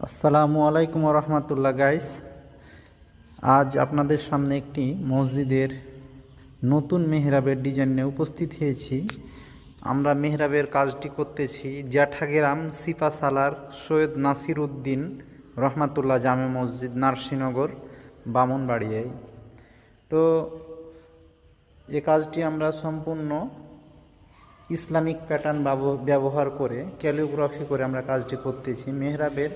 আসসালামু আলাইকুম রহমতুল্লাহ গাইস। আজ আপনাদের সামনে একটি মসজিদের নতুন মেহরাবের ডিজাইন নিয়ে উপস্থিত হয়েছি। আমরা মেহরাবের কাজটি করতেছি জ্যাঠাগ্রাম সিপাসালার সৈয়দ নাসির উদ্দিন রহমাতুল্লাহ জামে মসজিদ, নারসিনগর, বামনবাড়িয়ায়। তো এ কাজটি আমরা সম্পূর্ণ ইসলামিক প্যাটার্ন ব্যবহার করে ক্যালিগ্রাফি করে আমরা কাজটি করতেছি। মেহরাবের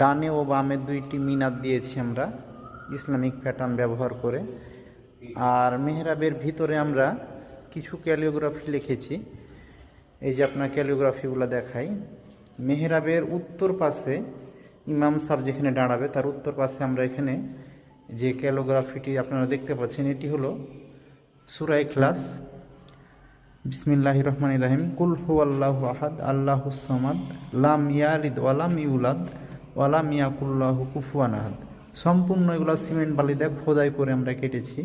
ডানে ও বামে দুইটি মিনার দিয়েছি আমরা ইসলামিক প্যাটার্ন ব্যবহার করে। আর মেহরাবের ভিতরে আমরা কিছু ক্যালিগ্রাফি লিখেছি। এই যে আপনার ক্যালিগ্রাফিগুলো দেখাই। মেহরাবের উত্তর পাশে ইমাম সাহেব যেখানে দাঁড়াবে তার উত্তর পাশে আমরা এখানে যে ক্যালিগ্রাফিটি আপনারা দেখতে পাচ্ছেন, এটি হলো সূরা ইখলাস। বিসমিল্লাহির রহমানির রহিম। কুল হুয়াল্লাহু আহাদ আল্লাহুস সামাদ লাম ইয়ালিদ ওয়ালাম ইউলাদ ওয়ালাম ইয়াকুল লাহু কুফুয়ান আহাদ। সম্পূর্ণ এগুলো সিমেন্ট বালি দিয়ে খোদাই করে আমরা কেটেছি।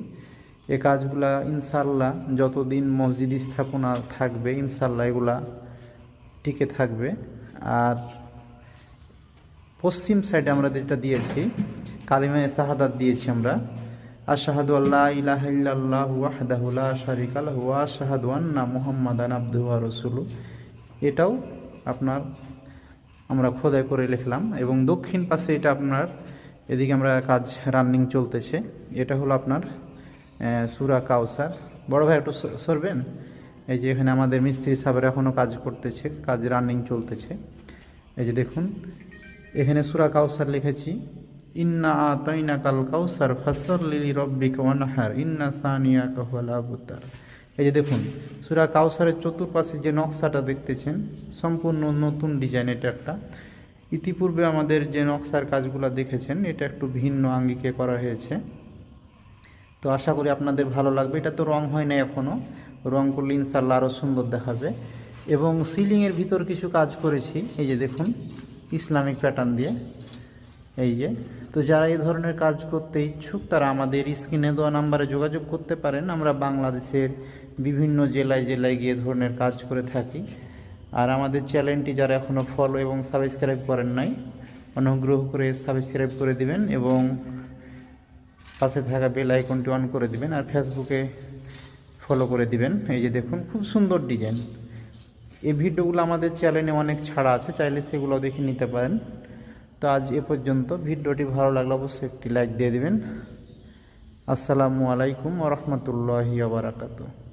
এই কাজগুলা ইনশাআল্লাহ যতদিন মসজিদ স্থাপনা থাকবে ইনশাআল্লাহ এগুলা টিকে থাকবে। আর পশ্চিম সাইডে আমরা যেটা দিয়েছি কালিমায়ে শাহাদাত দিয়েছি আমরা, আশহাদু আল্লা ইলাহা ইল্লাল্লাহু ওয়াহদাহু লা শারীকা লাহু ওয়া আশহাদু আন্না মুহাম্মাদান আবদুহু ওয়া রাসূলুহু। এটাও আপনার আমরা খোদাই করে লিখলাম। এবং দক্ষিণ পাশে এটা আপনার এদিকে আমরা কাজ রানিং চলতেছে। এটা হলো আপনার সূরা কাউসার। বড় ভাই একটু সরবেন। এই যে এখানে আমাদের মিস্ত্রি সাহেবরা এখনও কাজ করতেছে, কাজ রানিং চলতেছে। এই যে দেখুন এখানে সূরা কাউসার লিখেছি, ইন্না আতাইনাকাল কাউসার ফাসল্লি লিরাব্বিকা ওয়ানহার ইন্না সানিয়াকা হুয়াল আবতার। এই যে দেখুন সূরা কাউসারের চতুর্পাশে যে নকশাটা দেখতেছেন সম্পূর্ণ নতুন ডিজাইন। এটা একটা ইতিপূর্বে আমাদের যে নকশার কাজগুলো দেখেছেন এটা একটু ভিন্ন আঙ্গিকে করা হয়েছে। তো আশা করি আপনাদের ভালো লাগবে। এটা তো রং হয় না এখনও, রং করলে ইনশাআল্লাহ আরও সুন্দর দেখাবে। এবং সিলিংয়ের ভিতর কিছু কাজ করেছি, এই যে দেখুন ইসলামিক প্যাটার্ন দিয়ে। এই যে তো যারা এই ধরনের কাজ করতে ইচ্ছুক তারা আমাদের স্ক্রিনে দেওয়া নাম্বারে যোগাযোগ করতে পারেন। আমরা বাংলাদেশের বিভিন্ন জেলায় জেলায় গিয়ে ধরনের কাজ করে থাকি। আর আমাদের চ্যানেলটি যারা এখনও ফলো এবং সাবস্ক্রাইব করেন নাই অনুগ্রহ করে সাবস্ক্রাইব করে দিবেন এবং পাশে থাকা বেল আইকনটি অন করে দিবেন। আর ফেসবুকে ফলো করে দিবেন। এই যে দেখুন খুব সুন্দর ডিজাইন। এই ভিডিওগুলো আমাদের চ্যানেলে অনেক ছাড়া আছে, চাইলে সেগুলো দেখে নিতে পারেন। তো আজ এ পর্যন্ত। ভিডিওটি ভালো লাগলে অবশ্যই একটি লাইক দিয়ে দিবেন। আসসালামু আলাইকুম ওয়া রাহমাতুল্লাহি ওয়া বারাকাতুহু।